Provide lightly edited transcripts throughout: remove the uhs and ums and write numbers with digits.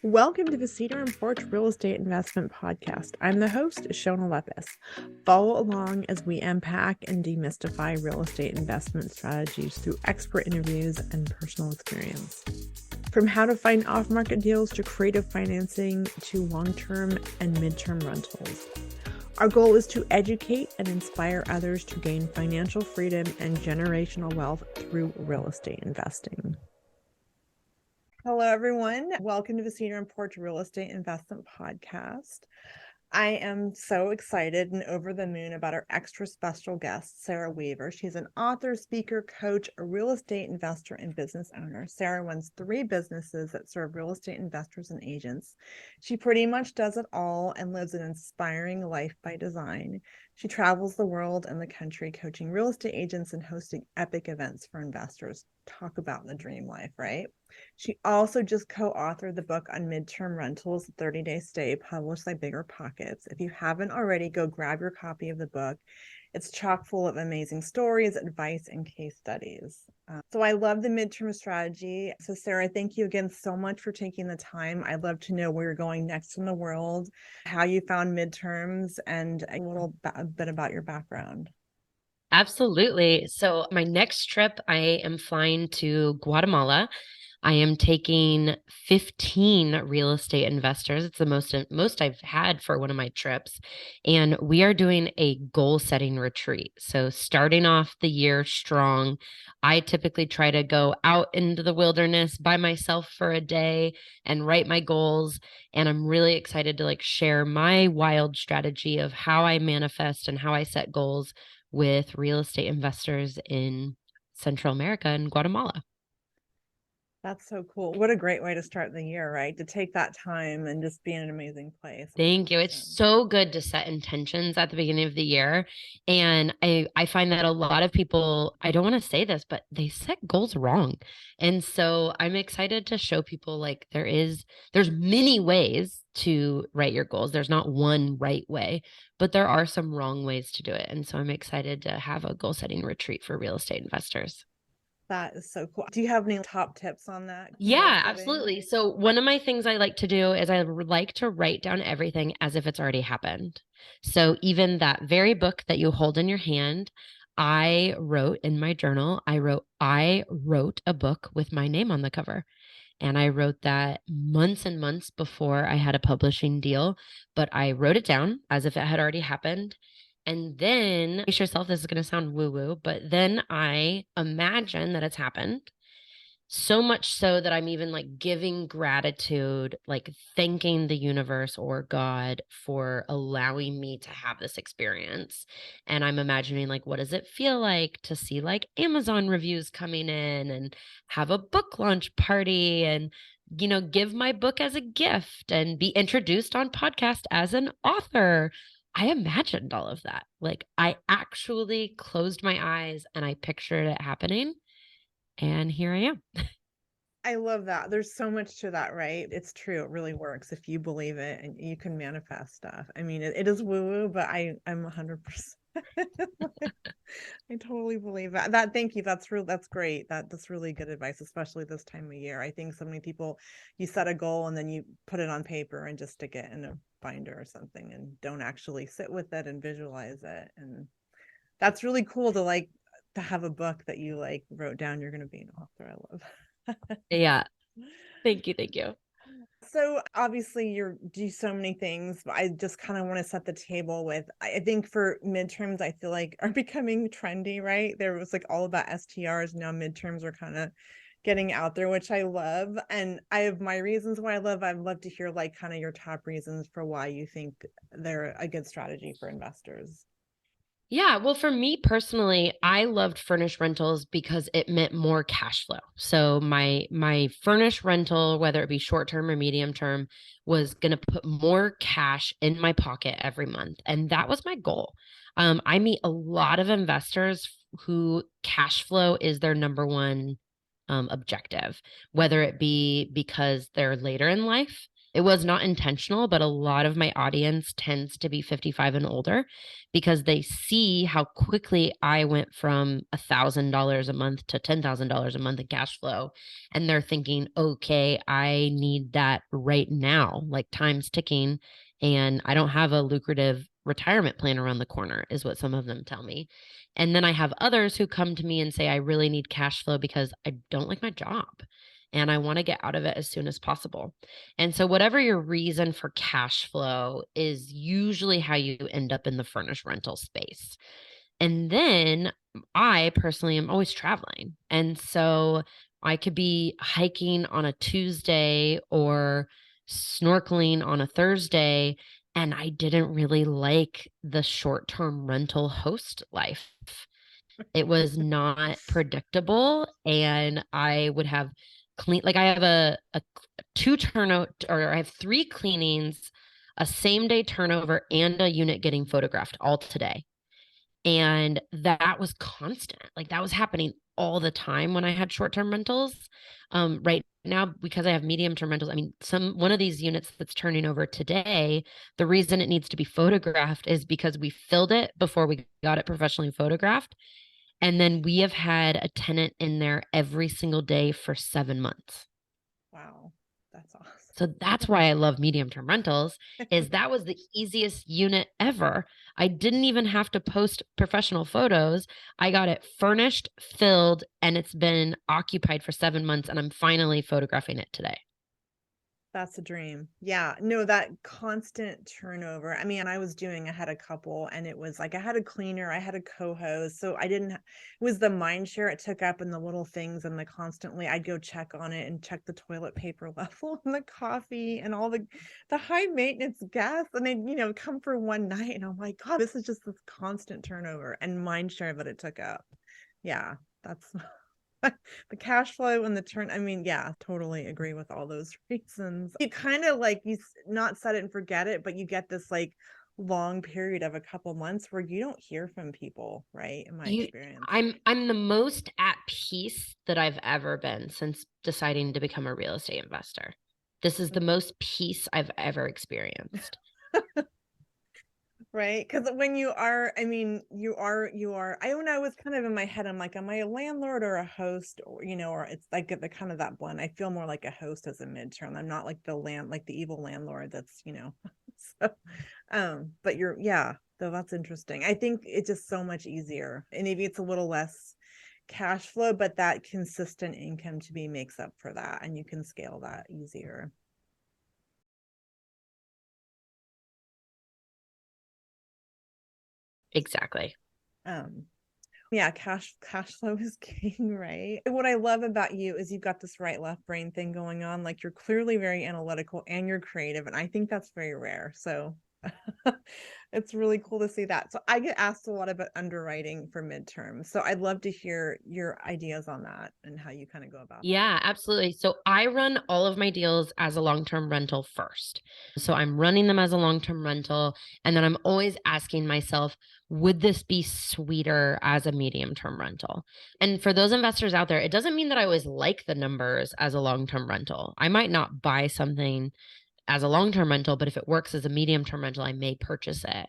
Welcome to the Cedar and Porch Real Estate Investment Podcast. I'm the host, Shona Lepis. Follow along as we unpack and demystify real estate investment strategies through expert interviews and personal experience. From how to find off-market deals to creative financing to long-term and midterm rentals. Our goal is to educate and inspire others to gain financial freedom and generational wealth through real estate investing. Hello, everyone. Welcome to the Cedar and Porch Real Estate Investment Podcast. I am so excited and over the moon about our extra special guest, Sarah Weaver. She's an author, speaker, coach, a real estate investor, and business owner. Sarah runs 3 businesses that serve real estate investors and agents. She pretty much does it all and lives an inspiring life by design. She travels the world and the country coaching real estate agents and hosting epic events for investors. Talk about the dream life, right? She also just co-authored the book on midterm rentals, 30-Day Stay, published by BiggerPockets. If you haven't already, go grab your copy of the book. It's chock full of amazing stories, advice, and case studies. So I love the midterm strategy. So Sarah, thank you again so much for taking the time. I'd love to know where you're going next in the world, how you found midterms, and a little bit about your background. Absolutely. So my next trip, I am flying to Guatemala. I am taking 15 real estate investors. It's the most I've had for one of my trips. And we are doing a goal setting retreat. So starting off the year strong, I typically try to go out into the wilderness by myself for a day and write my goals. And I'm really excited to share my wild strategy of how I manifest and how I set goals with real estate investors in Central America and Guatemala. That's so cool. What a great way to start the year, right? To take that time and just be in an amazing place. Thank you. It's so good to set intentions at the beginning of the year. And I find that a lot of people, I don't want to say this, but they set goals wrong. And so I'm excited to show people there's many ways to write your goals. There's not one right way, but there are some wrong ways to do it. And so I'm excited to have a goal setting retreat for real estate investors. That is so cool. Do you have any top tips on that? Yeah, absolutely. So one of my things I like to do is I like to write down everything as if it's already happened. So even that very book that you hold in your hand, I wrote in my journal, I wrote a book with my name on the cover. And I wrote that months and months before I had a publishing deal, but I wrote it down as if it had already happened. And then, brace yourself, this is going to sound woo-woo, but then I imagine that it's happened. So much so that I'm even giving gratitude, thanking the universe or God for allowing me to have this experience. And I'm imagining what does it feel like to see Amazon reviews coming in and have a book launch party and, give my book as a gift and be introduced on podcast as an author. I imagined all of that. I actually closed my eyes and I pictured it happening. And here I am. I love that. There's so much to that, right? It's true. It really works if you believe it and you can manifest stuff. I mean, it is woo-woo, but I'm 100%. I totally believe that. Thank you. That's great. That's really good advice, especially this time of year. I think so many people, you set a goal and then you put it on paper and just stick it in a binder or something and don't actually sit with it and visualize it. And that's really cool to have a book that you wrote down you're going to be an author. I love. Yeah. Thank you. Thank you. So obviously you do so many things, but I just kind of want to set the table with, I think for midterms, I feel are becoming trendy, right? There was all about STRs. Now midterms are kind of getting out there, which I love. And I have my reasons why I'd love to hear kind of your top reasons for why you think they're a good strategy for investors. Yeah, well, for me personally, I loved furnished rentals because it meant more cash flow. So my furnished rental, whether it be short term or medium term, was going to put more cash in my pocket every month, and that was my goal. I meet a lot of investors who cash flow is their number one objective, whether it be because they're later in life It was not intentional, but a lot of my audience tends to be 55 and older because they see how quickly I went from $1,000 a month to $10,000 a month in cash flow. And they're thinking, okay, I need that right now, like time's ticking. And I don't have a lucrative retirement plan around the corner, is what some of them tell me. And then I have others who come to me and say, I really need cash flow because I don't like my job and I want to get out of it as soon as possible. And so, whatever your reason for cash flow is usually how you end up in the furnished rental space. And then I personally am always traveling. And so, I could be hiking on a Tuesday or snorkeling on a Thursday. And I didn't really like the short term rental host life. It was not predictable. And I would have like I have a two turnover, or I have three cleanings, a same day turnover, and a unit getting photographed all today. And that was constant. Like that was happening all the time when I had short-term rentals. Right now, because I have medium-term rentals, I mean, one of these units that's turning over today, the reason it needs to be photographed is because we filled it before we got it professionally photographed. And then we have had a tenant in there every single day for 7 months. Wow. That's awesome. So that's why I love medium-term rentals, is that was the easiest unit ever. I didn't even have to post professional photos. I got it furnished, filled, and it's been occupied for 7 months, and I'm finally photographing it today. That's a dream. Yeah. No, that constant turnover. I mean, I had a couple and it was like I had a cleaner, I had a co-host. So it was the mind share it took up and the little things and the constantly I'd go check on it and check the toilet paper level and the coffee and all the high maintenance guests. And they'd, come for one night and I'm like, God, this is just this constant turnover and mind share that it took up. Yeah, that's the cash flow and the turn. I mean, yeah, totally agree with all those reasons. You kind of like you not set it and forget it, but you get this like long period of a couple months where you don't hear from people, right? In my experience. I'm the most at peace that I've ever been since deciding to become a real estate investor. This is the most peace I've ever experienced. Right. Because when you are, I mean, I don't know, I was kind of in my head, I'm like, am I a landlord or a host? Or, or it's like the kind of that blend. I feel more like a host as a midterm. I'm not like like the evil landlord that's, so, but though that's interesting. I think it's just so much easier. And maybe it's a little less cash flow, but that consistent income to be makes up for that. And you can scale that easier. Exactly. Yeah, cash flow is king, right? What I love about you is you've got this right left brain thing going on. Like you're clearly very analytical and you're creative, and I think that's very rare. So it's really cool to see that. So I get asked a lot about underwriting for midterm. So I'd love to hear your ideas on that and how you kind of go about that. Yeah, absolutely. So I run all of my deals as a long-term rental first. So I'm running them as a long-term rental. And then I'm always asking myself, would this be sweeter as a medium-term rental? And for those investors out there, it doesn't mean that I always like the numbers as a long-term rental. I might not buy something as a long-term rental, but if it works as a medium-term rental, I may purchase it.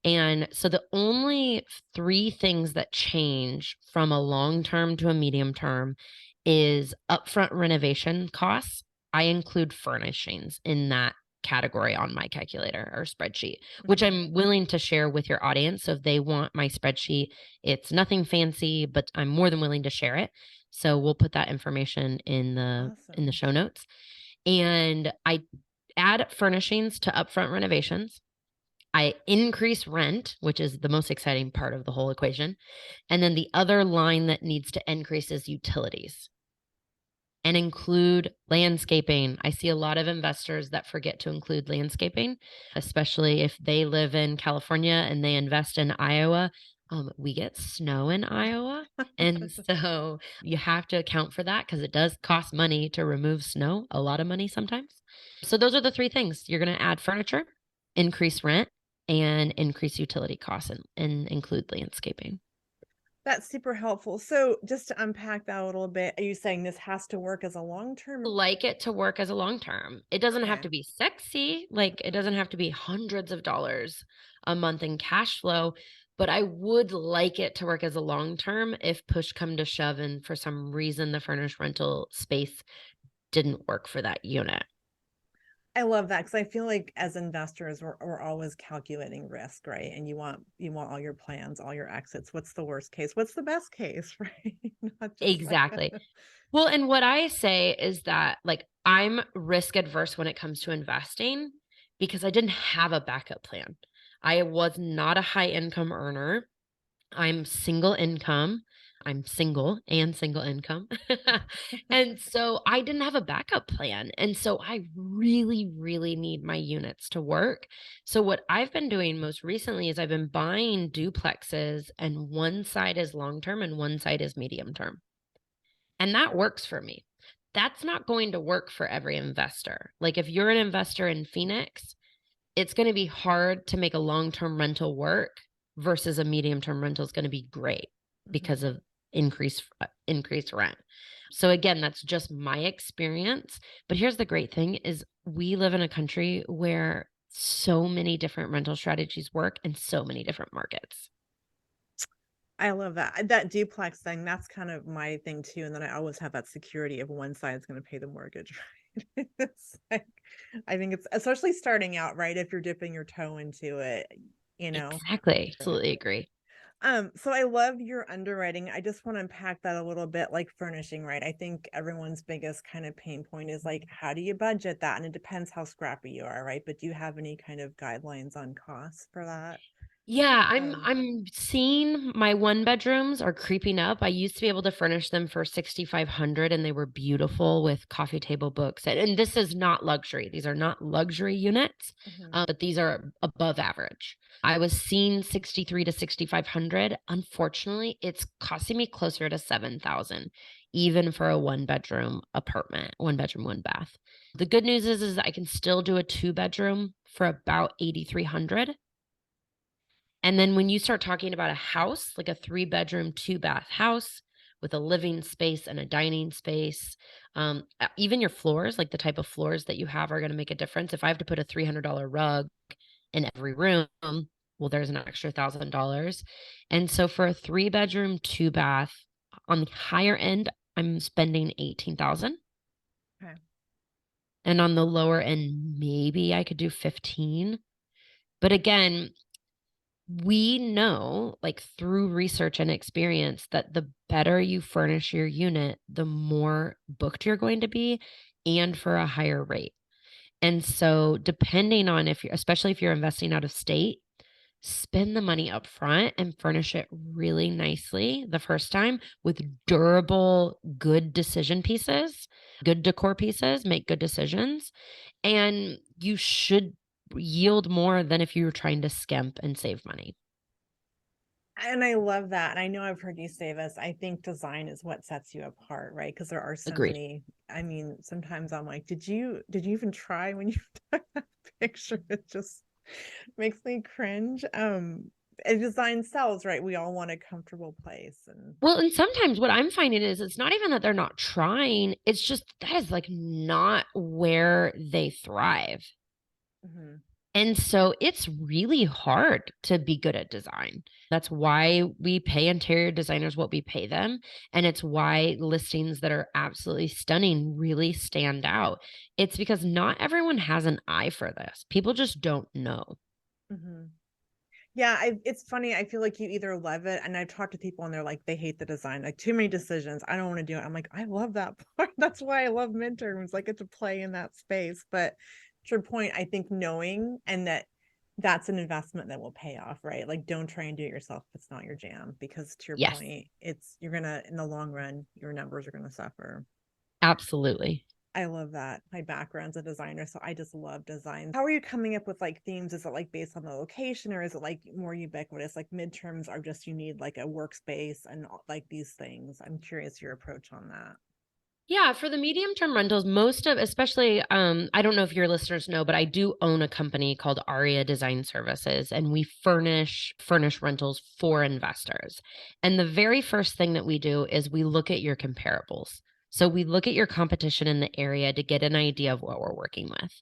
And so the only three things that change from a long-term to a medium-term is upfront renovation costs. I include furnishings in that category on my calculator or spreadsheet, which I'm willing to share with your audience. So if they want my spreadsheet, it's nothing fancy, but I'm more than willing to share it. So we'll put that information in the show notes. And I add furnishings to upfront renovations. I increase rent, which is the most exciting part of the whole equation. And then the other line that needs to increase is utilities and include landscaping. I see a lot of investors that forget to include landscaping, especially if they live in California and they invest in Iowa. We get snow in Iowa. And so you have to account for that because it does cost money to remove snow, a lot of money sometimes. So those are the three things. You're going to add furniture, increase rent, and increase utility costs and include landscaping. That's super helpful. So just to unpack that a little bit, are you saying this has to work as a long-term? Like it to work as a long term. It doesn't have Okay. to be sexy, like, it doesn't have to be hundreds of dollars a month in cash flow, but I would like it to work as a long term if push come to shove and for some reason the furnished rental space didn't work for that unit. I love that because I feel like as investors, we're always calculating risk, right? And you want all your plans, all your exits. What's the worst case? What's the best case, right? Not just like Exactly. Well, and what I say is that, like, I'm risk adverse when it comes to investing because I didn't have a backup plan. I was not a high income earner. I'm single income. I'm single and single income. And so I didn't have a backup plan. And so I really, really need my units to work. So what I've been doing most recently is I've been buying duplexes, and one side is long term and one side is medium term. And that works for me. That's not going to work for every investor. Like, if you're an investor in Phoenix, it's going to be hard to make a long-term rental work versus a medium-term rental is going to be great because Mhm. of increased rent. So again, that's just my experience. But here's the great thing is we live in a country where so many different rental strategies work in so many different markets. I love that. That duplex thing, that's kind of my thing too. And then I always have that security of one side's going to pay the mortgage, right? It's like, I think it's especially starting out, right? If you're dipping your toe into it, you know. Exactly. Absolutely agree. So I love your underwriting. I just want to unpack that a little bit, like furnishing, right? I think everyone's biggest kind of pain point is like, how do you budget that? And it depends how scrappy you are, right? But do you have any kind of guidelines on costs for that? Yeah, I'm Um, I'm seeing my one bedrooms are creeping up. I used to be able to furnish them for 6,500 and they were beautiful with coffee table books. And this is not luxury. These are not luxury units, mhm. but these are above average. I was seeing 63 to 6,500. Unfortunately, it's costing me closer to 7,000 even for a one bedroom apartment, one bedroom, one bath. The good news is I can still do a two bedroom for about 8,300. And then when you start talking about a house, like a three-bedroom, two-bath house with a living space and a dining space, even your floors, like the type of floors that you have are going to make a difference. If I have to put a $300 rug in every room, well, there's an extra $1,000. And so for a three-bedroom, two-bath on the higher end, I'm spending 18,000. Okay. And on the lower end, maybe I could do 15. But again, we know, like through research and experience, that the better you furnish your unit, the more booked you're going to be and for a higher rate. And so, depending on if you're, especially if you're investing out of state, spend the money up front and furnish it really nicely the first time with durable, good decision pieces, good decor pieces, make good decisions. And you should yield more than if you were trying to skimp and save money. And I love that. And I know I've heard you say this. I think design is what sets you apart, right? Because there are so Agreed. many. I mean, sometimes I'm like, did you even try when you took that picture? It just makes me cringe. And design sells, right? We all want a comfortable place and Well, and sometimes what I'm finding is it's not even that they're not trying, it's just that is like not where they thrive. mhm. And so it's really hard to be good at design. That's why we pay interior designers what we pay them. And it's why listings that are absolutely stunning really stand out. It's because not everyone has an eye for this. People just don't know. Mhm. Yeah, it's funny. I feel like you either love it, and I've talked to people and they're like, they hate the design, like too many decisions. I don't want to do it. I'm like, I love that part. That's why I love midterms. I get to play in that space. But to your point, I think knowing and that's an investment that will pay off, right? Like, don't try and do it yourself if it's not your jam, because to your Yes, point, you're gonna in the long run, your numbers are gonna suffer. absolutely. I love that. My background's a designer, so I just love design. How are you coming up with like themes? Is it like based on the location or is it like more ubiquitous? Like midterms are just you need like a workspace and like these things. I'm curious your approach on that. Yeah, for the medium term rentals, most of, especially, I don't know if your listeners know, but I do own a company called Aria Design Services, and we furnish rentals for investors. And the very first thing that we do is we look at your comparables. So we look at your competition in the area to get an idea of what we're working with.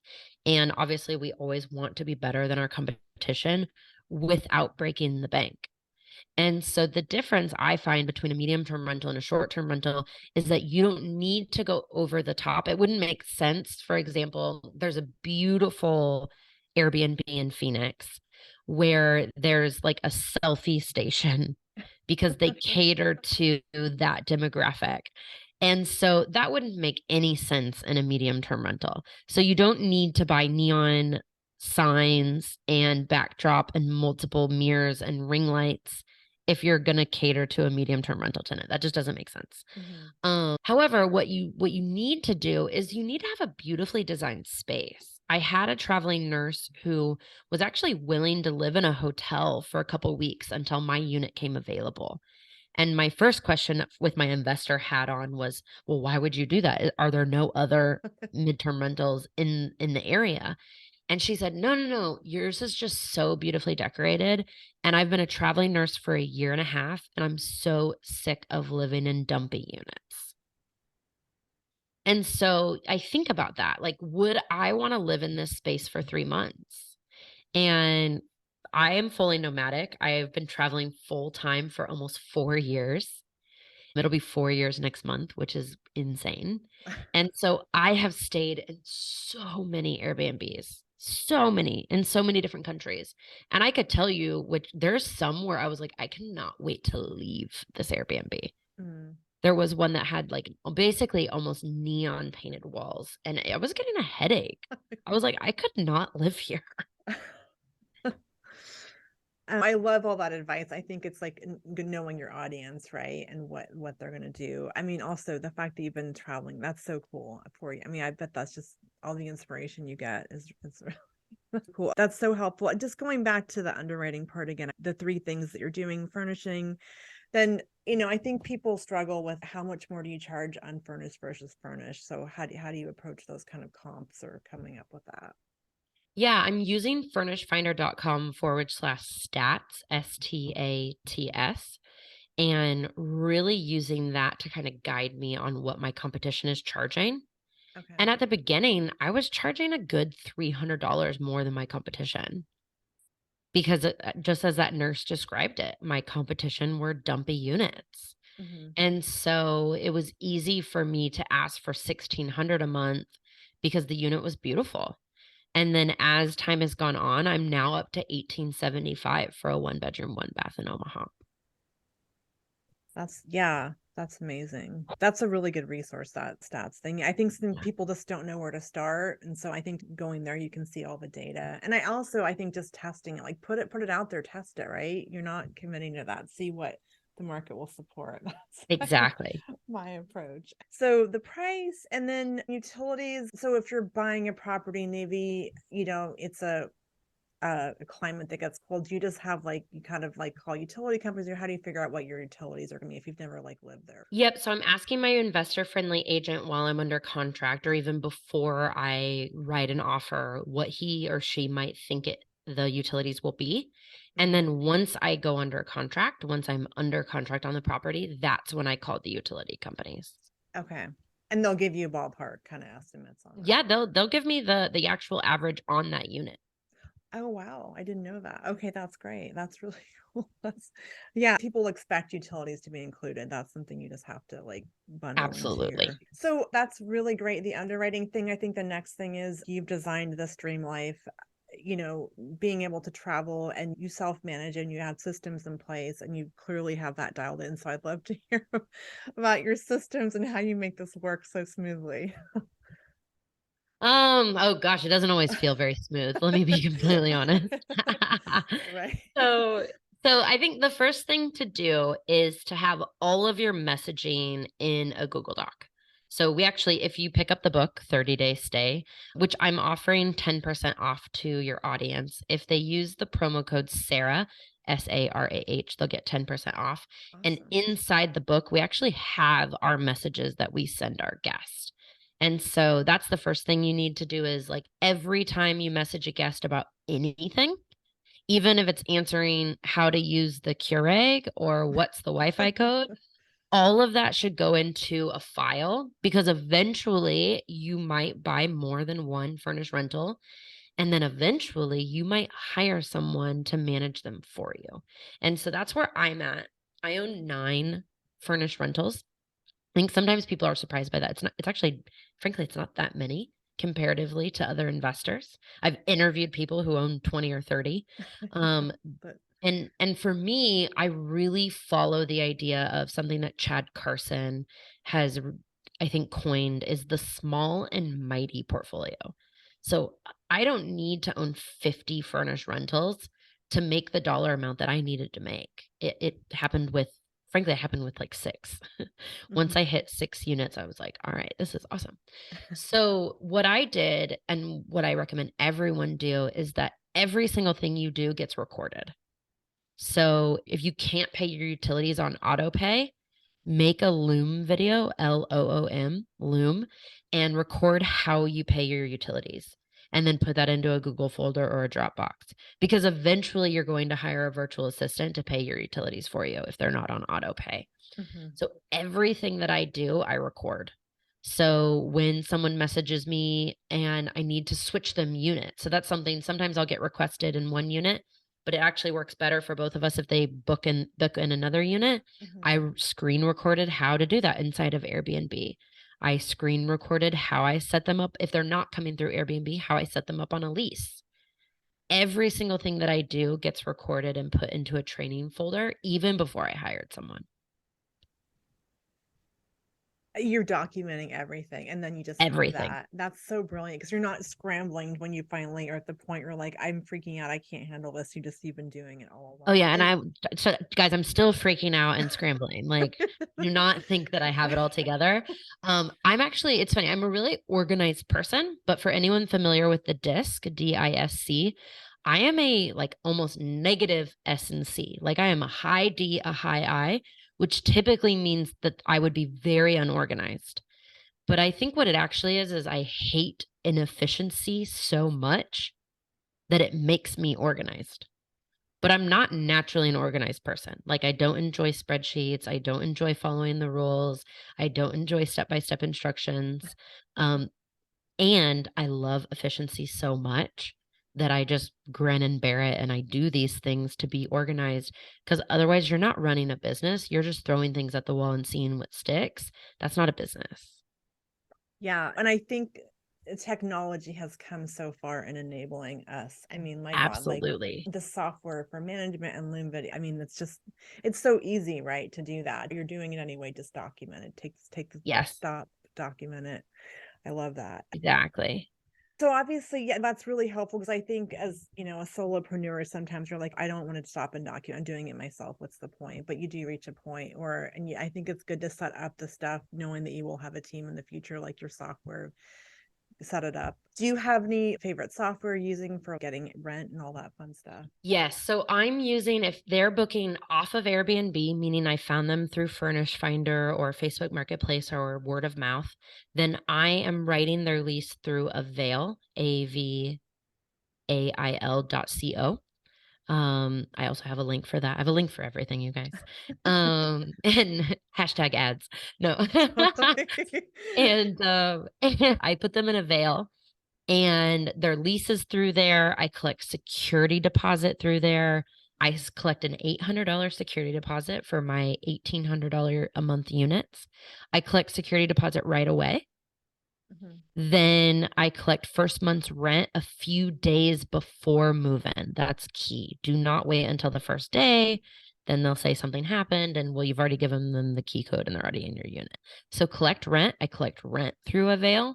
And obviously, we always want to be better than our competition without breaking the bank. And so the difference I find between a medium term rental and a short term rental is that you don't need to go over the top. It wouldn't make sense. For example, there's a beautiful Airbnb in Phoenix where there's like a selfie station because they cater to that demographic. And so that wouldn't make any sense in a medium term rental. So you don't need to buy neon signs and backdrop and multiple mirrors and ring lights if you're going to cater to a medium term rental tenant. That just doesn't make sense. However, what you need to do is you need to have a beautifully designed space. I had a traveling nurse who was actually willing to live in a hotel for a couple weeks until my unit came available. And my first question with my investor hat on was, well, why would you do that? Are there no other midterm rentals in the area? And she said, no, no, no, yours is just so beautifully decorated. And I've been a traveling nurse for a year and a half, and I'm so sick of living in dumpy units. And so I think about that. Like, would I want to live in this space for 3 months? And I am fully nomadic. I have been traveling full time for almost 4 years. It'll be 4 years next month, which is insane. And so I have stayed in so many Airbnbs, so many in so many different countries. And I could tell you, which there's some where I was like, I cannot wait to leave this Airbnb. Mm. There was one that had like basically almost neon painted walls, and I was getting a headache. I was like, I could not live here. I love all that advice. I think it's like knowing your audience, right? And what they're going to do. I mean, also the fact that you've been traveling, that's so cool for you. I mean, I bet that's just all the inspiration you get is really that's cool. That's so helpful. Just going back to the underwriting part again, the three things that you're doing, furnishing, then, I think people struggle with how much more do you charge unfurnished versus furnished. So how do you approach those kind of comps or coming up with that? Yeah, I'm using furnishfinder.com/stats, STATS, and really using that to kind of guide me on what my competition is charging. Okay. And at the beginning, I was charging a good $300 more than my competition because just as that nurse described it, my competition were dumpy units. And so it was easy for me to ask for $1,600 a month because the unit was beautiful. And then as time has gone on, I'm now up to $1,875 for a 1-bedroom, 1-bath in Omaha. That's amazing. That's a really good resource, that stats thing. I think some people just don't know where to start. And so I think going there, you can see all the data. And I think just testing it, like put it out there, test it, right? You're not committing to that. See what the market will support. That's Exactly. my approach. So the price and then utilities. So if you're buying a property, maybe, it's a climate that gets cold, do you just have like, you kind of like call utility companies, or how do you figure out what your utilities are going to be if you've never like lived there? Yep. So I'm asking my investor friendly agent while I'm under contract or even before I write an offer what he or she might think the utilities will be. And then once I go under contract, once I'm under contract on the property, that's when I call the utility companies. Okay. And they'll give you ballpark kind of estimates on that. Yeah, they'll give me the actual average on that unit. Oh, wow. I didn't know that. Okay, that's great. That's really cool. People expect utilities to be included. That's something you just have to like bundle Absolutely. into so that's really great. The underwriting thing, I think the next thing is you've designed this dream life, being able to travel and you self-manage and you have systems in place and you clearly have that dialed in. So I'd love to hear about your systems and how you make this work so smoothly. Oh gosh, it doesn't always feel very smooth. Let me be completely honest. Right. So I think the first thing to do is to have all of your messaging in a Google Doc. So we actually, if you pick up the book 30-Day Stay, which I'm offering 10% off to your audience, if they use the promo code Sarah, SARAH. They'll get 10% off. And Awesome. inside the book, we actually have our messages that we send our guests. And so that's the first thing you need to do is like every time you message a guest about anything, even if it's answering how to use the Keurig or what's the Wi-Fi code, all of that should go into a file because eventually you might buy more than one furnished rental. And then eventually you might hire someone to manage them for you. And so that's where I'm at. I own 9 furnished rentals. I think sometimes people are surprised by that. It's actually, frankly, it's not that many comparatively to other investors. I've interviewed people who own 20 or 30. But And for me, I really follow the idea of something that Chad Carson has, I think, coined is the small and mighty portfolio. So I don't need to own 50 furnished rentals to make the dollar amount that I needed to make. It happened with, frankly, it happened with like 6. Once I hit 6 units, I was like, all right, this is awesome. So what I did and what I recommend everyone do is that every single thing you do gets recorded. So if you can't pay your utilities on auto pay, make a Loom video, Loom, Loom, and record how you pay your utilities. And then put that into a Google folder or a Dropbox because eventually you're going to hire a virtual assistant to pay your utilities for you if they're not on auto pay. So everything that I do, I record. So when someone messages me and I need to switch them units, so that's something sometimes I'll get requested in one unit, but it actually works better for both of us if they book in another unit. I screen recorded how to do that inside of Airbnb. I screen recorded how I set them up if they're not coming through Airbnb, how I set them up on a lease. Every single thing that I do gets recorded and put into a training folder even before I hired someone. You're documenting everything and then you just have Everything. that. That's so brilliant because you're not scrambling when you finally are at the point where like I'm freaking out, I can't handle this. You've been doing it all Oh along. yeah, so guys, I'm still freaking out and scrambling. Like, do not think that I have it all together. I'm actually, it's funny. I'm a really organized person, but for anyone familiar with the DISC, DISC, I am a like almost negative S and C. Like I am a high D, a high I, which typically means that I would be very unorganized. But I think what it actually is I hate inefficiency so much that it makes me organized. But I'm not naturally an organized person. Like I don't enjoy spreadsheets. I don't enjoy following the rules. I don't enjoy step-by-step instructions. And I love efficiency so much that I just grin and bear it. And I do these things to be organized because otherwise you're not running a business. You're just throwing things at the wall and seeing what sticks. That's not a business. Yeah. And I think technology has come so far in enabling us. I mean, my God, like Absolutely. the software for management and Loom video. I mean, it's so easy, right? To do that. You're doing it anyway, just document it. Take the Yes, stop, document it. I love that. exactly. So obviously, yeah, that's really helpful because I think as, a solopreneur, sometimes you're like, I don't want to stop and document. I'm doing it myself. What's the point? But you do reach a point where, and I think it's good to set up the stuff, knowing that you will have a team in the future, like your software, set it up. Do you have any favorite software you're using for getting rent and all that fun stuff? Yes. So I'm using, if they're booking off of Airbnb, meaning I found them through Furnish Finder or Facebook Marketplace or word of mouth, then I am writing their lease through Avail, AVAIL.co. I also have a link for that. I have a link for everything, you guys. And hashtag ads. No. And I put them in Avail and their leases through there. I collect security deposit through there. I collect an $800 security deposit for my $1,800 a month units. I collect security deposit right away. Then I collect first month's rent a few days before move-in. That's key. Do not wait until the first day. Then they'll say something happened and well, you've already given them the key code and they're already in your unit. So collect rent. I collect rent through Avail.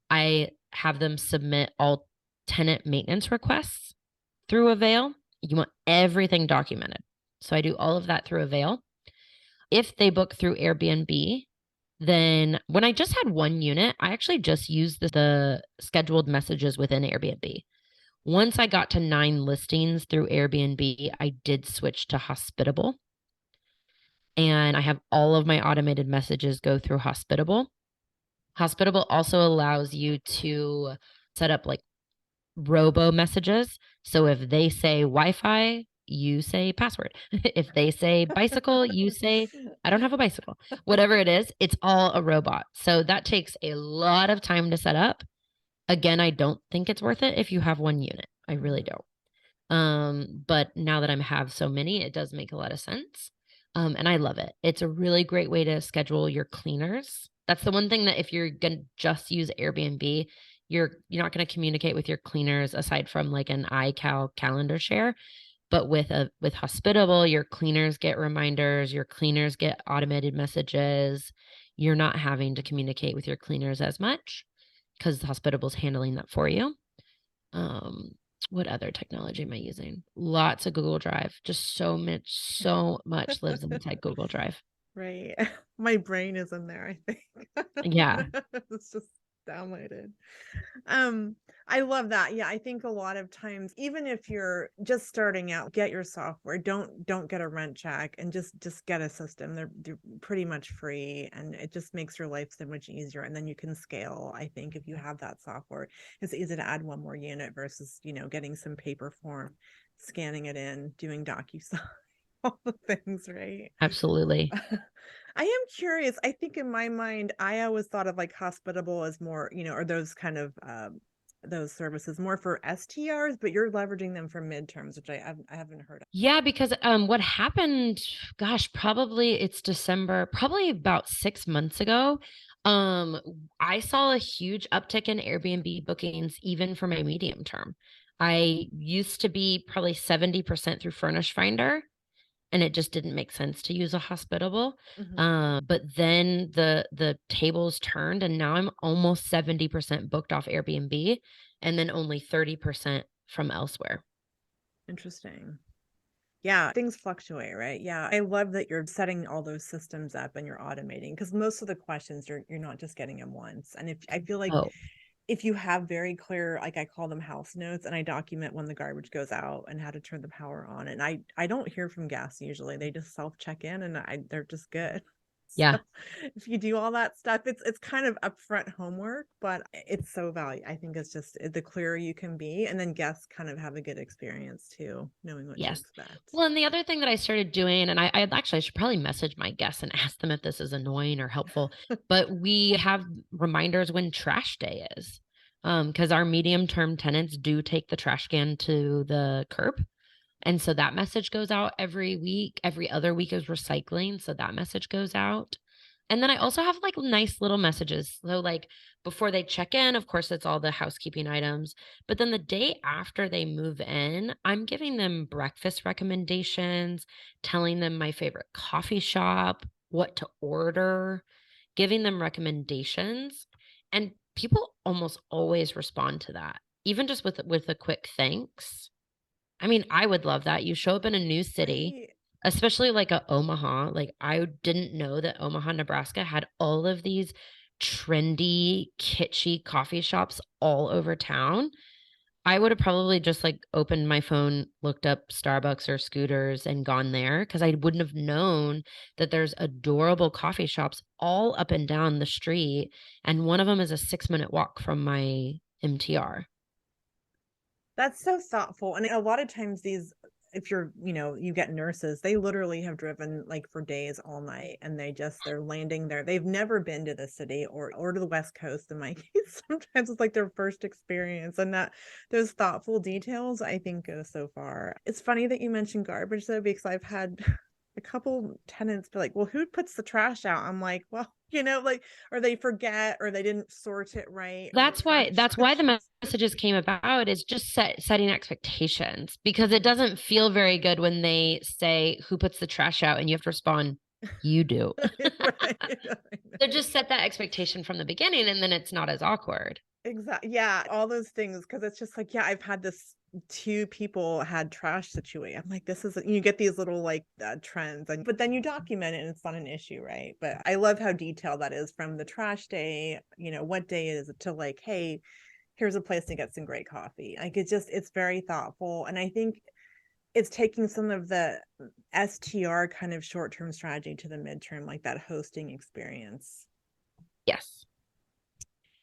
I have them submit all tenant maintenance requests through Avail. You want everything documented. So I do all of that through Avail. If they book through Airbnb, then when I just had one unit, I actually just used the scheduled messages within Airbnb. Once I got to 9 listings through Airbnb, I did switch to Hospitable. And I have all of my automated messages go through Hospitable. Hospitable also allows you to set up like robo messages. So if they say Wi-Fi, you say password. If they say bicycle, you say, I don't have a bicycle. Whatever it is, it's all a robot. So that takes a lot of time to set up. Again, I don't think it's worth it if you have one unit. I really don't. But now that I have so many, it does make a lot of sense. And I love it. It's a really great way to schedule your cleaners. That's the one thing that if you're going to just use Airbnb, you're not going to communicate with your cleaners aside from like an iCal calendar share. But with Hospitable, your cleaners get reminders, your cleaners get automated messages. You're not having to communicate with your cleaners as much because Hospitable's handling that for you. What other technology am I using? Lots of Google Drive. Just so much lives inside Google Drive. Right. My brain is in there, I think. Yeah. It's just downloaded. I love that. Yeah, I think a lot of times, even if you're just starting out, get your software. Don't get a rent check and just get a system. They're pretty much free, and it just makes your life so much easier. And then you can scale. I think if you have that software, it's easy to add one more unit versus, getting some paper form, scanning it in, doing DocuSign, all the things, right? Absolutely. I am curious. I think in my mind, I always thought of like Hospitable as more, or those kind of those services more for STRs, but you're leveraging them for midterms, which I haven't heard of. Yeah, because what happened, gosh, probably it's December, probably about 6 months ago. I saw a huge uptick in Airbnb bookings, even for my medium term. I used to be probably 70% through Furnish Finder, and it just didn't make sense to use a Hospitable. But then the tables turned, and now I'm almost 70% booked off Airbnb, and then only 30% from elsewhere. Interesting. Yeah, things fluctuate, right? Yeah, I love that you're setting all those systems up and you're automating, because most of the questions you're not just getting them once. And if I feel like Oh, if you have very clear, like I call them house notes, and I document when the garbage goes out and how to turn the power on. And I don't hear from guests usually. They just self check in, and they're just good. So yeah. if you do all that stuff, it's kind of upfront homework, but it's so valuable. I think it's just the clearer you can be, and then guests kind of have a good experience too, knowing what to Yes. expect. Well, and the other thing that I started doing, and I should probably message my guests and ask them if this is annoying or helpful, but we have reminders when trash day is. Because our medium term tenants do take the trash can to the curb. And so that message goes out every week. Every other week is recycling. So that message goes out. And then I also have like nice little messages. So, like before they check in, of course, it's all the housekeeping items. But then the day after they move in, I'm giving them breakfast recommendations, telling them my favorite coffee shop, what to order, giving them recommendations. And people almost always respond to that, even just with a quick thanks. I mean, I would love that. You show up in a new city, Right. especially like a Omaha. Like I didn't know that Omaha, Nebraska had all of these trendy, kitschy coffee shops all over town. I would have probably just like opened my phone, looked up Starbucks or Scooters and gone there because I wouldn't have known that there's adorable coffee shops all up and down the street. And one of them is a 6-minute walk from my MTR. That's so thoughtful. And a lot of times if you're, you get nurses, they literally have driven like for days all night, and they're landing there. They've never been to the city or to the West Coast in my case. Sometimes it's like their first experience, and that those thoughtful details I think go so far. It's funny that you mentioned garbage though, because I've had a couple tenants be like, well, who puts the trash out? I'm like, well, like, or they forget, or they didn't sort it right, or the trash. That's why the messages came about is just setting expectations because it doesn't feel very good when they say who puts the trash out and you have to respond, you do. Right. So just set that expectation from the beginning and then it's not as awkward. Exactly. Yeah, all those things, because it's just like, yeah, I've had this two people had trash situation. I'm like, this is you get these little like trends, but then you document it and it's not an issue, right? But I love how detailed that is, from the trash day, what day it is, to like, hey, here's a place to get some great coffee. Like it's very thoughtful. And I think it's taking some of the STR kind of short-term strategy to the midterm, like that hosting experience. Yes.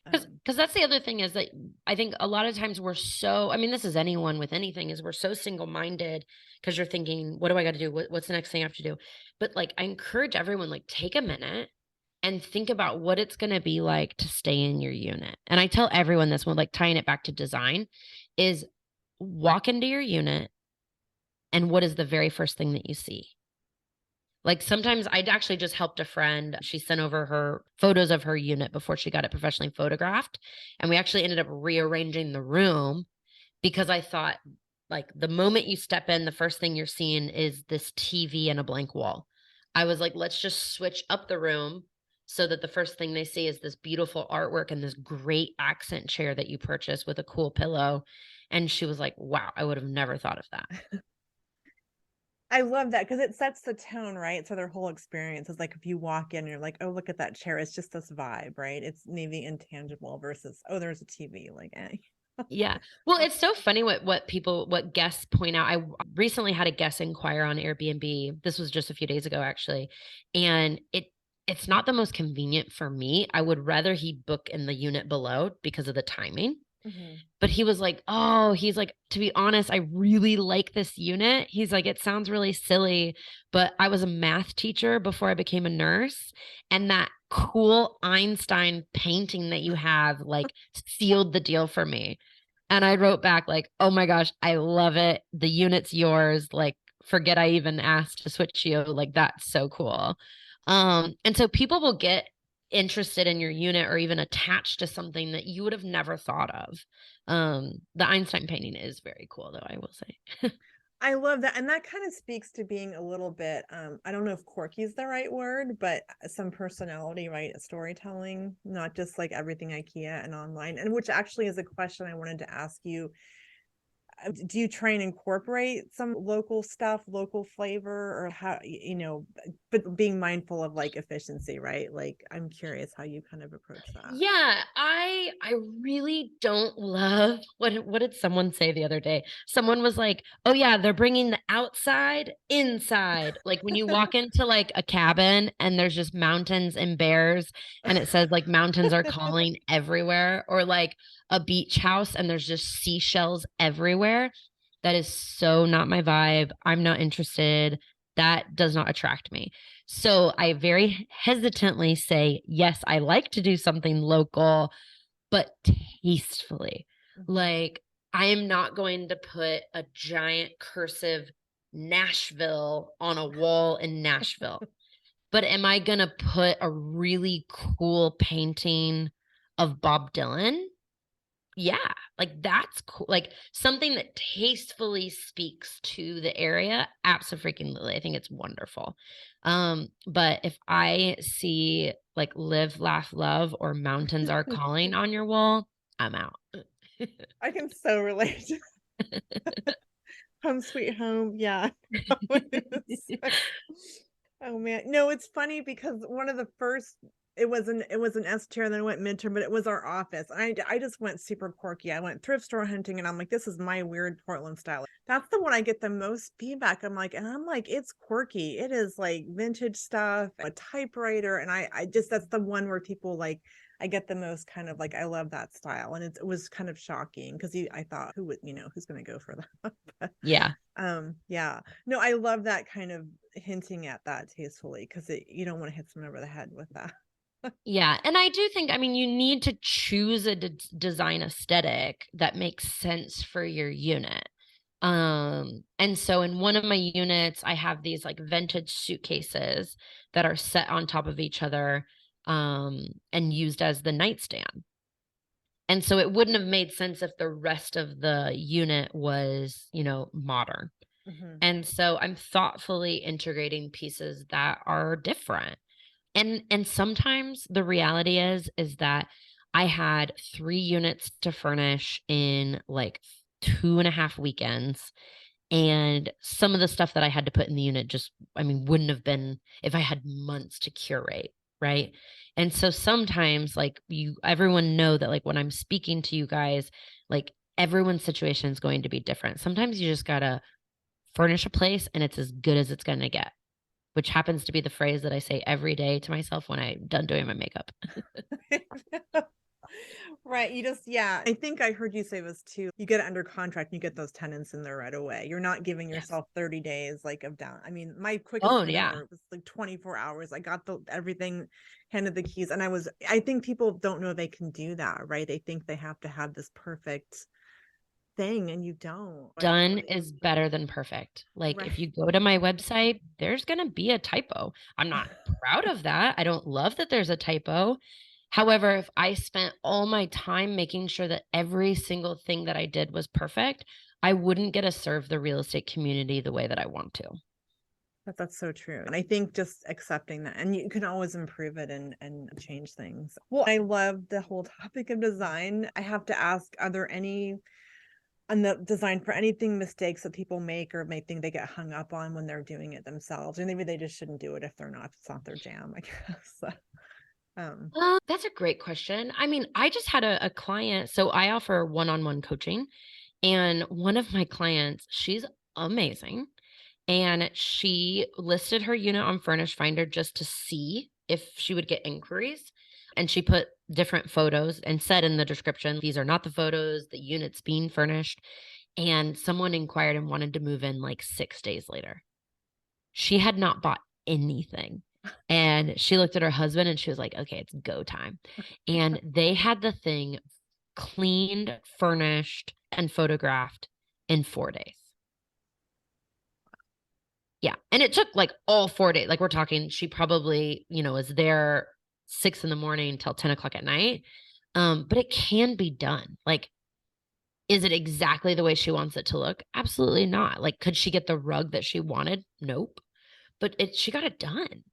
Because that's the other thing is that I think a lot of times we're so, I mean, this is anyone with anything, is we're so single-minded because you're thinking, what do I got to do? What's the next thing I have to do? But like, I encourage everyone, like, take a minute and think about what it's going to be like to stay in your unit. And I tell everyone this one, like tying it back to design, is walk into your unit and what is the very first thing that you see? Like sometimes I'd actually just helped a friend. She sent over her photos of her unit before she got it professionally photographed. And we actually ended up rearranging the room because I thought, like, the moment you step in, the first thing you're seeing is this TV and a blank wall. I was like, let's just switch up the room so that the first thing they see is this beautiful artwork and this great accent chair that you purchased with a cool pillow. And she was like, wow, I would have never thought of that. I love that because it sets the tone, right? So their whole experience is like if you walk in, you're like, oh, look at that chair. It's just this vibe, right? It's maybe intangible versus, oh, there's a TV. Like, eh. Yeah. Well, it's so funny what guests point out. I recently had a guest inquire on Airbnb. This was just a few days ago, actually. And it's not the most convenient for me. I would rather he book in the unit below because of the timing. Mm-hmm. But he was like, oh, he's like, to be honest, I really like this unit. He's like, it sounds really silly, but I was a math teacher before I became a nurse. And that cool Einstein painting that you have like sealed the deal for me. And I wrote back like, oh my gosh, I love it. The unit's yours. Like, forget I even asked to switch you. Like, that's so cool. And so people will get interested in your unit or even attached to something that you would have never thought of. The Einstein painting is very cool, though, I will say. I love that. And that kind of speaks to being a little bit, I don't know if quirky is the right word, but some personality, right? Storytelling, not just like everything IKEA and online. And which actually is a question I wanted to ask you. Do you try and incorporate some local stuff, local flavor, or how, but being mindful of like efficiency, right? Like, I'm curious how you kind of approach that. Yeah, I really don't love what did someone say the other day? Someone was like, "Oh yeah, they're bringing the outside inside." Like when you walk into like a cabin and there's just mountains and bears and it says like mountains are calling everywhere, or like a beach house and there's just seashells everywhere. That is so not my vibe. I'm not interested. That does not attract me. So I very hesitantly say, yes, I like to do something local, but tastefully. Mm-hmm. Like, I am not going to put a giant cursive Nashville on a wall in Nashville. But am I going to put a really cool painting of Bob Dylan? Yeah, like that's cool. Like something that tastefully speaks to the area. Absolutely. I think it's wonderful. But if I see like live, laugh, love, or mountains are calling on your wall, I'm out. I can so relate. Home sweet home. Yeah. Oh man. No, it's funny because one of the first it was an S tier and then it went midterm, but it was our office. I just went super quirky. I went thrift store hunting and I'm like, this is my weird Portland style. That's the one I get the most feedback. I'm like, it's quirky. It is like vintage stuff, a typewriter. And I just that's the one where people like I get the most kind of like I love that style. And it was kind of shocking because I thought who would, who's gonna go for that? But, yeah. Yeah. No, I love that kind of hinting at that tastefully because you don't want to hit someone over the head with that. Yeah. And I do think, I mean, you need to choose a design aesthetic that makes sense for your unit. And so in one of my units, I have these like vintage suitcases that are set on top of each other, and used as the nightstand. And so it wouldn't have made sense if the rest of the unit was, modern. Mm-hmm. And so I'm thoughtfully integrating pieces that are different. And sometimes the reality is that I had 3 units to furnish in like 2.5 weekends. And some of the stuff that I had to put in the unit just, I mean, wouldn't have been if I had months to curate. Right. And so sometimes like everyone know that like when I'm speaking to you guys, like everyone's situation is going to be different. Sometimes you just got to furnish a place and it's as good as it's going to get, which happens to be the phrase that I say every day to myself when I'm done doing my makeup. Right. You just, yeah. I think I heard you say this too. You get it under contract and you get those tenants in there right away. You're not giving Yes. yourself 30 days like of down. I mean, my quickest Oh, yeah. turnover was like 24 hours. I got everything, handed the keys. And I think people don't know they can do that, right? They think they have to have this perfect thing and you don't. Done is better than perfect. Like if Right. you go to my website, there's going to be a typo. I'm not proud of that. I don't love that there's a typo. However, if I spent all my time making sure that every single thing that I did was perfect, I wouldn't get to serve the real estate community the way that I want to. That's so true. And I think just accepting that, and you can always improve it and change things. Well, I love the whole topic of design. I have to ask, are there any on the design for anything mistakes that people make or may think they get hung up on when they're doing it themselves? Or maybe they just shouldn't do it if it's not their jam, I guess. That's a great question. I mean, I just had a client. So I offer one-on-one coaching, and one of my clients, she's amazing. And she listed her unit on Furnished Finder just to see if she would get inquiries. And she put different photos and said in the description, these are not the photos, the unit's being furnished. And someone inquired and wanted to move in like 6 days later. She had not bought anything. And she looked at her husband and she was like, okay, it's go time. And they had the thing cleaned, furnished, and photographed in 4 days. Yeah. And it took like all 4 days. Like we're talking, she probably, was there 6 a.m. till 10 o'clock at night. But it can be done. Like, is it exactly the way she wants it to look? Absolutely not. Like, could she get the rug that she wanted? Nope. But she got it done.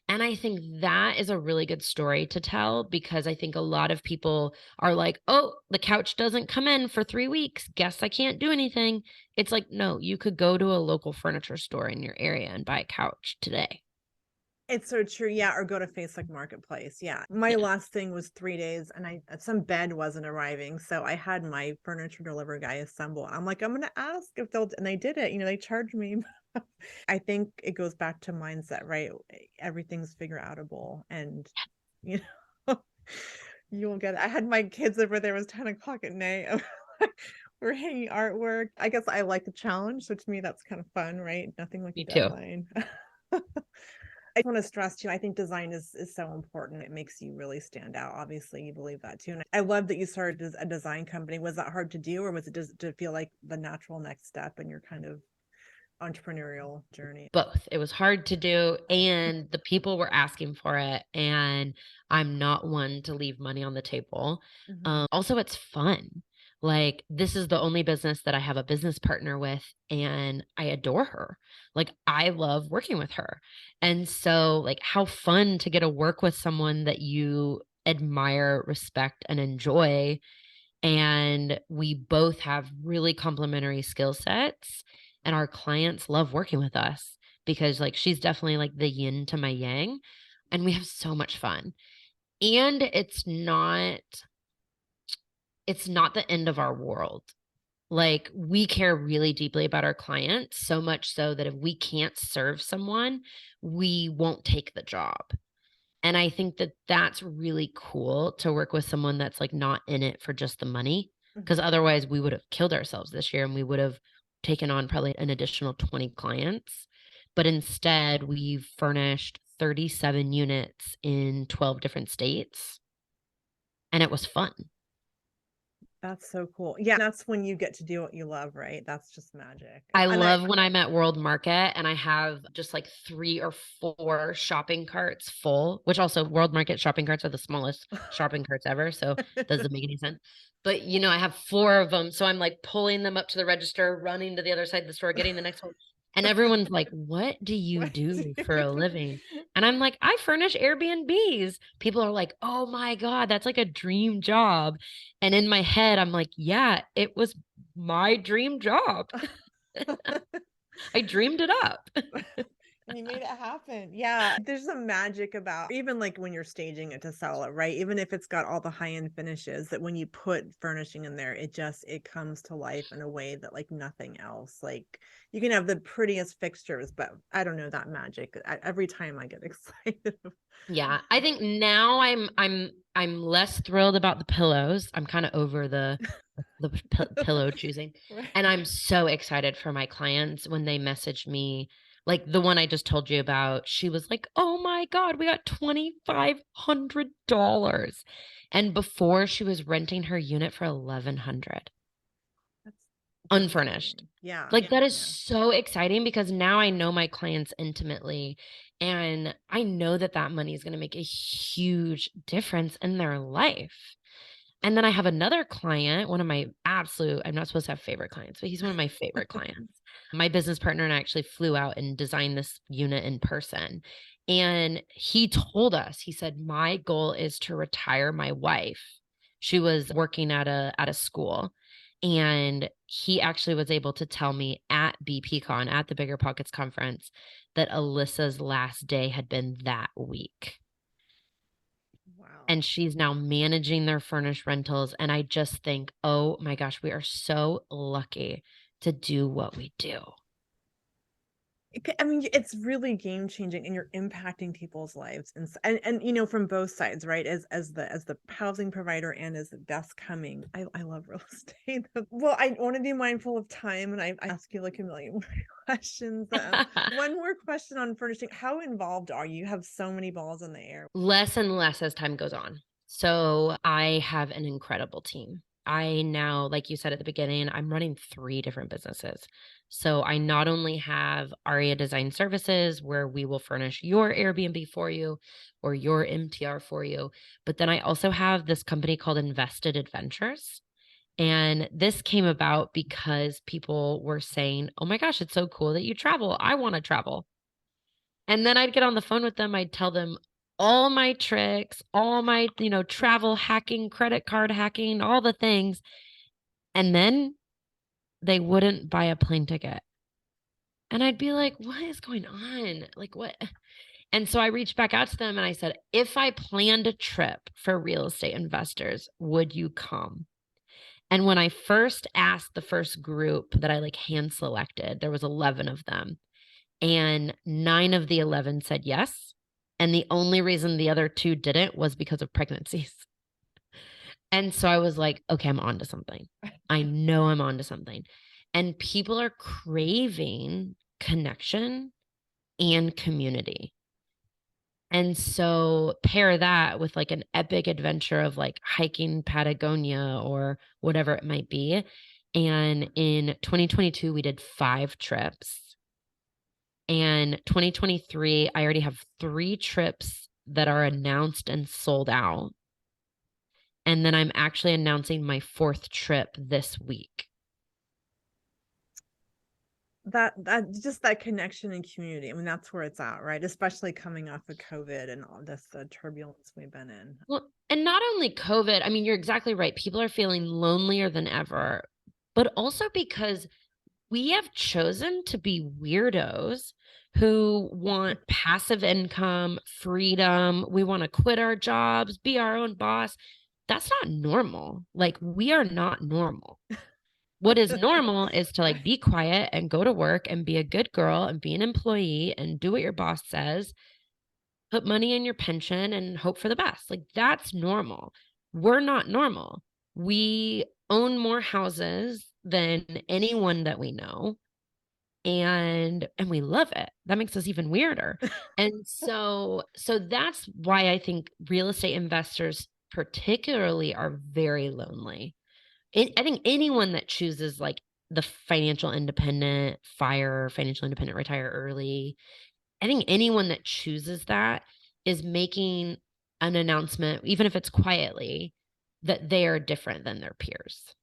And I think that is a really good story to tell, because I think a lot of people are like, oh, the couch doesn't come in for 3 weeks. Guess I can't do anything. It's like, no, you could go to a local furniture store in your area and buy a couch today. It's so true. Yeah. Or go to Facebook Marketplace. Yeah. My last thing was 3 days and some bed wasn't arriving. So I had my furniture delivery guy assemble. I'm like, I'm going to ask if and they did it. They charged me. I think it goes back to mindset, right? Everything's figure outable and, you know, you'll get it. I had my kids over there. It was 10 o'clock at night. We're hanging artwork. I guess I like the challenge. So to me, that's kind of fun, right? Nothing like Me a too. deadline. I want to stress too, I think design is so important. It makes you really stand out. Obviously, you believe that too. And I love that you started a design company. Was that hard to do, or was it just to feel like the natural next step in your kind of entrepreneurial journey? Both. It was hard to do, and the people were asking for it. And I'm not one to leave money on the table. Also, it's fun. Like, this is the only business that I have a business partner with, and I adore her. Like, I love working with her. And so, like, how fun to get to work with someone that you admire, respect, and enjoy. And we both have really complementary skill sets, and our clients love working with us because, like, she's definitely like the yin to my yang, and we have so much fun. And it's not the end of our world. Like, we care really deeply about our clients, so much so that if we can't serve someone, we won't take the job. And I think that that's really cool to work with someone that's like not in it for just the money, because otherwise we would have killed ourselves this year and we would have taken on probably an additional 20 clients. But instead, we've furnished 37 units in 12 different states, and it was fun. That's so cool. Yeah, that's when you get to do what you love, right? That's just magic. I love when I'm at World Market and I have just like 3 or 4 shopping carts full, which also World Market shopping carts are the smallest shopping carts ever. So it doesn't make any sense. But I have 4 of them. So I'm like pulling them up to the register, running to the other side of the store, getting the next one. And everyone's like, what do you do for a living? And I'm like, I furnish Airbnbs. People are like, oh my God, that's like a dream job. And in my head, I'm like, yeah, it was my dream job. I dreamed it up. And you made it happen. Yeah. There's some magic about even like when you're staging it to sell it, right? Even if it's got all the high-end finishes, that when you put furnishing in there, it comes to life in a way that like nothing else. Like you can have the prettiest fixtures, but I don't know that magic. Every time I get excited. Yeah, I think now I'm less thrilled about the pillows. I'm kind of over the pillow choosing. Right. And I'm so excited for my clients when they message me. Like the one I just told you about, she was like, "Oh my God, we got $2,500." And before she was renting her unit for 1,100, That's unfurnished. exciting. Yeah. Like that is Yeah. so exciting because now I know my clients intimately and I know that that money is going to make a huge difference in their life. And then I have another client, one of my absolute, I'm not supposed to have favorite clients, but he's one of my favorite clients. My business partner and I actually flew out and designed this unit in person. And he told us, he said, my goal is to retire my wife. She was working at a school. And he actually was able to tell me at BPCon, at the Bigger Pockets conference, that Alyssa's last day had been that week. Wow. And she's now managing their furnished rentals. And I just think, oh my gosh, we are so lucky to do what we do. I mean, it's really game changing, and you're impacting people's lives, and you know, from both sides, right? As the housing provider and as the guest coming. I love real estate. Well, I want to be mindful of time, and I ask you like a million more questions. One more question on furnishing: how involved are you? You have so many balls in the air. Less and less as time goes on. So I have an incredible team. I now, like you said at the beginning, I'm running 3 different businesses. So I not only have Aria Design Services, where we will furnish your Airbnb for you or your MTR for you, but then I also have this company called Invested Adventures. And this came about because people were saying, "Oh my gosh, it's so cool that you travel. I want to travel." And then I'd get on the phone with them. I'd tell them all my tricks, all my, travel hacking, credit card hacking, all the things. And then they wouldn't buy a plane ticket. And I'd be like, what is going on? Like, what? And so I reached back out to them and I said, if I planned a trip for real estate investors, would you come? And when I first asked the first group that I like hand selected, there was 11 of them. And 9 of the 11 said yes. And the only reason the other 2 didn't was because of pregnancies. And so I was like, okay, I'm onto something. I know I'm onto something. And people are craving connection and community. And so pair that with like an epic adventure of like hiking Patagonia or whatever it might be. And in 2022, we did 5 trips. And 2023, I already have 3 trips that are announced and sold out. And then I'm actually announcing my 4th trip this week. That just that connection and community. I mean, that's where it's at, right? Especially coming off of COVID and all this the turbulence we've been in. Well, and not only COVID, I mean, you're exactly right. People are feeling lonelier than ever, but also because we have chosen to be weirdos who want passive income, freedom. We want to quit our jobs, be our own boss. That's not normal. Like, we are not normal. What is normal is to like be quiet and go to work and be a good girl and be an employee and do what your boss says, put money in your pension and hope for the best. Like that's normal. We're not normal. We own more houses than anyone that we know and we love it. That makes us even weirder. And so that's why I think real estate investors particularly are very lonely. I think anyone that chooses like the financial independent, fire, financial independent, retire early, I think anyone that chooses that is making an announcement, even if it's quietly, that they are different than their peers.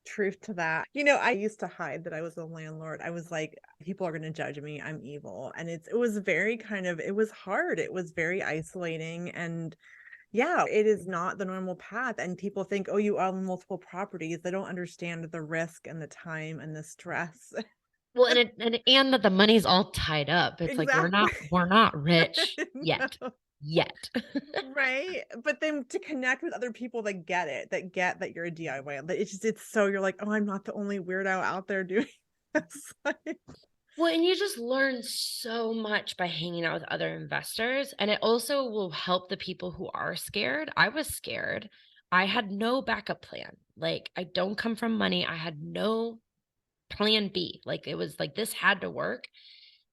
Truth to that. You know, I used to hide that I was a landlord. I was like, people are going to judge me. I'm evil. And it was very it was hard. It was very isolating. And yeah, it is not the normal path. And people think, oh, you own multiple properties. They don't understand the risk and the time and the stress. Well, and that the money's all tied up. It's like Exactly. we're not rich yet. No. Yet. Right. But then to connect with other people that get it, that get that you're a DIY, that it's so you're like, oh, I'm not the only weirdo out there doing this. Like, Well, and you just learn so much by hanging out with other investors. And it also will help the people who are scared. I was scared. I had no backup plan. Like, I don't come from money. I had no plan B. Like, it was like this had to work.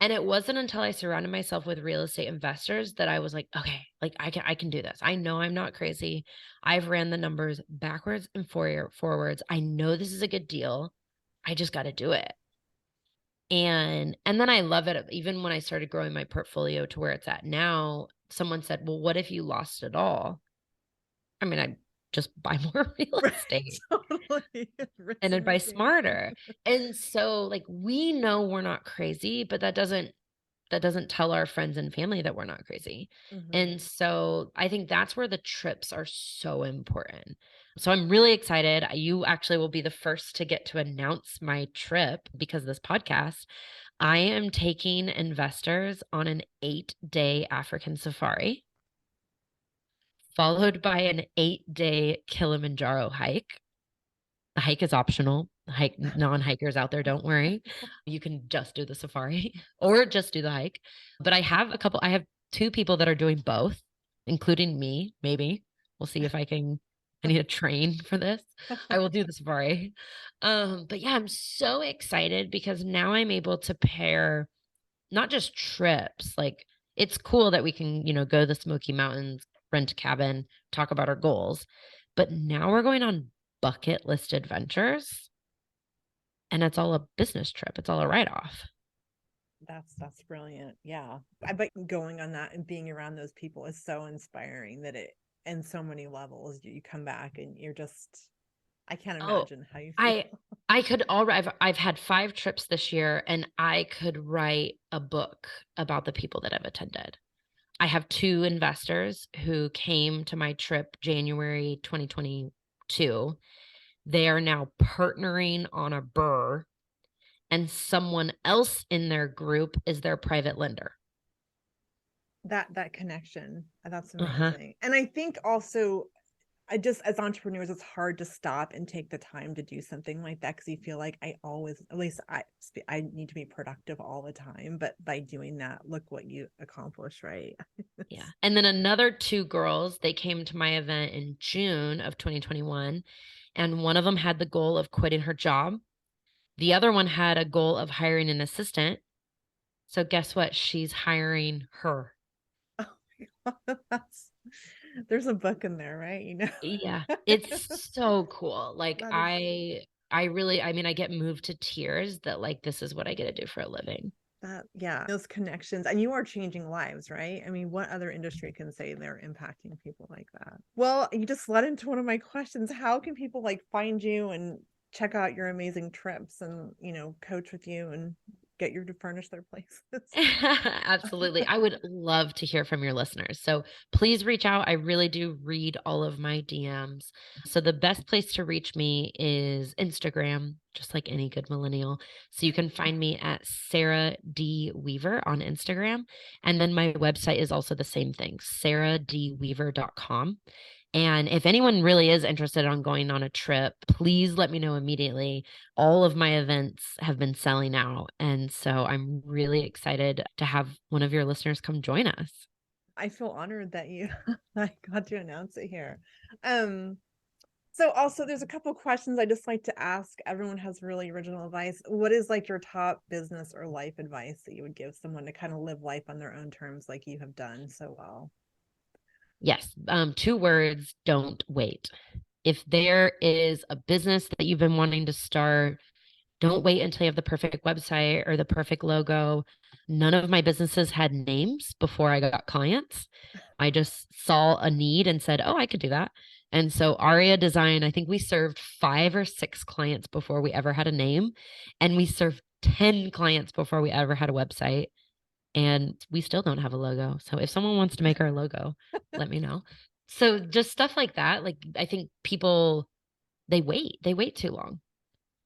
And it wasn't until I surrounded myself with real estate investors that I was like, okay, like I can do this. I know I'm not crazy. I've ran the numbers backwards and forwards. I know this is a good deal. I just got to do it. And then I love it. Even when I started growing my portfolio to where it's at now, someone said, well, what if you lost it all? I mean, I'd just buy more real right, estate totally. and I'd buy Risk. smarter. And so like we know we're not crazy, but that doesn't tell our friends and family that we're not crazy. And so I think that's where the trips are so important. So I'm really excited. You actually will be the first to get to announce my trip because of this podcast. I am taking investors on an 8-day African safari, followed by an 8-day Kilimanjaro hike. The hike is optional. Non-hikers out there, don't worry. You can just do the safari or just do the hike. But I have 2 people that are doing both, including me, maybe. We'll see if I need a train for this. I will do the safari. But yeah, I'm so excited because now I'm able to pair not just trips, like it's cool that we can, go to the Smoky Mountains, rent a cabin, talk about our goals. But now we're going on bucket list adventures and it's all a business trip. It's all a write-off. That's brilliant. Yeah. I bet going on that and being around those people is so inspiring that it in so many levels you come back and you're just I can't Oh, imagine how you feel. I could already I've had 5 trips this year and I could write a book about the people that I've attended. I have 2 investors who came to my trip January 2022. They are now partnering on a BRRRR and someone else in their group is their private lender. That connection, that's Uh-huh. amazing. And I think also I just as entrepreneurs it's hard to stop and take the time to do something like that because you feel like I always at least I need to be productive all the time, but by doing that look what you accomplish, right? Yeah. And then another 2 girls, they came to my event in June of 2021 and one of them had the goal of quitting her job. The other one had a goal of hiring an assistant. So guess what? She's hiring her. Oh my God, there's a book in there, right? Yeah, it's so cool. Like That is I really, I mean, I get moved to tears that like this is what I get to do for a living. that, yeah, those connections, and you are changing lives, right? I mean, what other industry can say they're impacting people like that? Well, you just led into one of my questions. How can people like find you and check out your amazing trips and coach with you and get you to furnish their places? Absolutely. I would love to hear from your listeners. So please reach out. I really do read all of my DMs. So the best place to reach me is Instagram, just like any good millennial. So you can find me at Sarah D. Weaver on Instagram. And then my website is also the same thing, sarahdweaver.com. And if anyone really is interested on going on a trip, please let me know immediately. All of my events have been selling out. And so I'm really excited to have one of your listeners come join us. I feel honored that you I got to announce it here. Um, so also there's a couple questions I just like to ask. Everyone has really original advice. What is like your top business or life advice that you would give someone to kind of live life on their own terms like you have done so well? Yes. 2 words, don't wait. If there is a business that you've been wanting to start, don't wait until you have the perfect website or the perfect logo. None of my businesses had names before I got clients. I just saw a need and said, oh, I could do that. And so Aria Design, I think we served 5 or 6 clients before we ever had a name. And we served 10 clients before we ever had a website. And we still don't have a logo. So if someone wants to make our logo, let me know. So just stuff like that. Like I think people, they wait too long.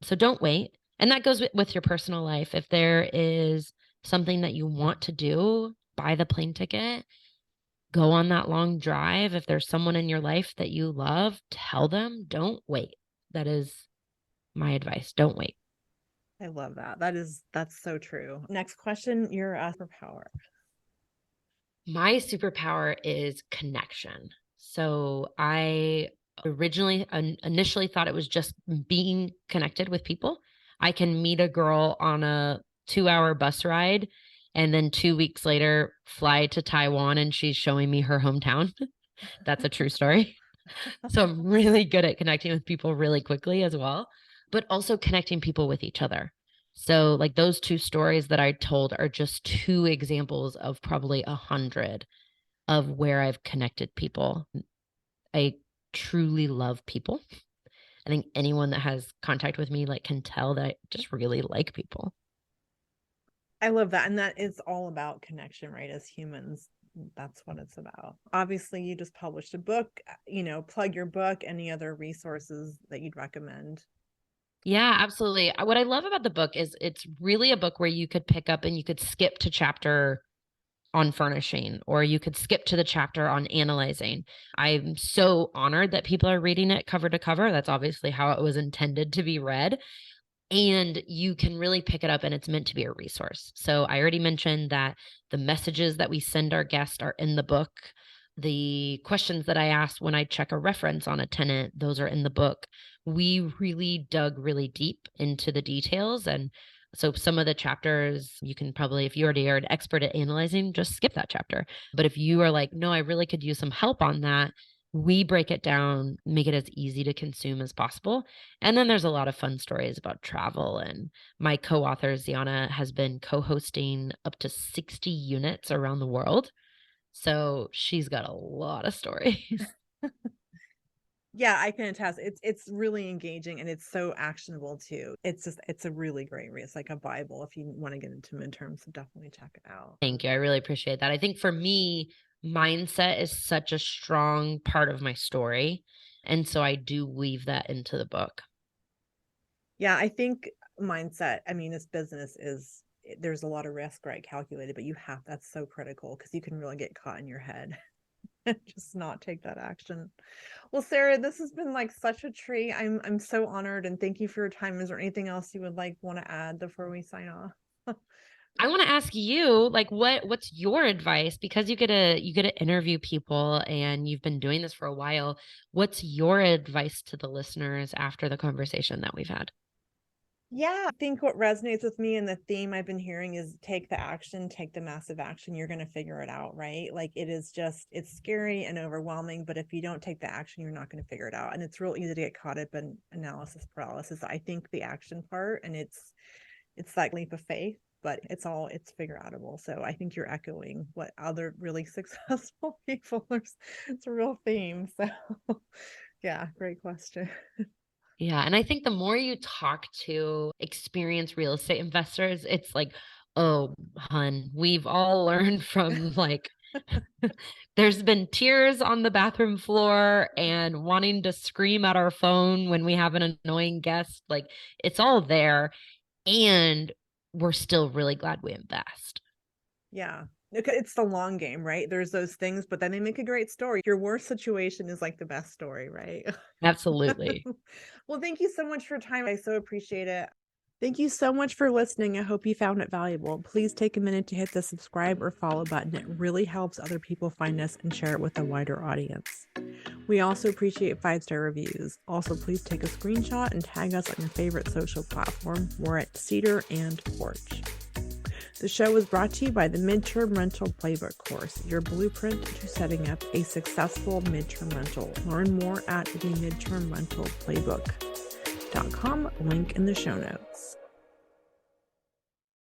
So don't wait. And that goes with your personal life. If there is something that you want to do, buy the plane ticket, go on that long drive. If there's someone in your life that you love, tell them, don't wait. That is my advice. Don't wait. I love that. That's so true. Next question, your superpower. My superpower is connection. So I initially thought it was just being connected with people. I can meet a girl on a 2-hour bus ride and then 2 weeks later fly to Taiwan and she's showing me her hometown. That's a true story. So I'm really good at connecting with people really quickly as well, but also connecting people with each other. So like those 2 stories that I told are just 2 examples of probably 100 of where I've connected people. I truly love people. I think anyone that has contact with me like can tell that I just really like people. I love that. And that is all about connection, right? As humans, that's what it's about. Obviously, you just published a book, plug your book, any other resources that you'd recommend. Yeah, absolutely. What I love about the book is it's really a book where you could pick up and you could skip to chapter on furnishing, or you could skip to the chapter on analyzing. I'm so honored that people are reading it cover to cover. That's obviously how it was intended to be read. And you can really pick it up and it's meant to be a resource. So I already mentioned that the messages that we send our guests are in the book. The questions that I asked when I check a reference on a tenant, those are in the book. We really dug really deep into the details. And so some of the chapters you can probably, if you already are an expert at analyzing, just skip that chapter. But if you are like, no, I really could use some help on that, we break it down, make it as easy to consume as possible. And then there's a lot of fun stories about travel. And my co-author, Ziana, has been co-hosting up to 60 units around the world. So she's got a lot of stories. Yeah, I can attest. It's really engaging and it's so actionable too. It's a really great read. It's like a Bible if you want to get into midterms, so definitely check it out. Thank you. I really appreciate that. I think for me, mindset is such a strong part of my story. And so I do weave that into the book. Yeah, I think mindset, this business there's a lot of risk, right? Calculated, but that's so critical because you can really get caught in your head. Just not take that action. Well, Sarah, this has been like such a treat. I'm so honored and thank you for your time. Is there anything else you would want to add before we sign off? I want to ask you, like, what's your advice? Because you get to interview people and you've been doing this for a while. What's your advice to the listeners after the conversation that we've had? Yeah, I think what resonates with me and the theme I've been hearing is take the action, take the massive action. You're going to figure it out, right? Like it's scary and overwhelming, but if you don't take the action, you're not going to figure it out. And it's real easy to get caught up in analysis paralysis. I think the action part, and it's that leap of faith, but it's figure outable. So I think you're echoing what other really successful people it's a real theme. So yeah, great question. Yeah. And I think the more you talk to experienced real estate investors, it's like, oh, hun, we've all learned from like, there's been tears on the bathroom floor and wanting to scream at our phone when we have an annoying guest. Like it's all there. And we're still really glad we invest. Yeah. It's the long game, right? There's those things, but then they make a great story. Your worst situation is like the best story, right? Absolutely. Well, thank you so much for your time. I so appreciate it. Thank you so much for listening. I hope you found it valuable. Please take a minute to hit the subscribe or follow button. It really helps other people find us and share it with a wider audience. We also appreciate 5-star reviews. Also, please take a screenshot and tag us on your favorite social platform. We're at Cedar and Porch. The show was brought to you by the Midterm Rental Playbook course, your blueprint to setting up a successful midterm rental. Learn more at the midtermrentalplaybook.com, link in the show notes.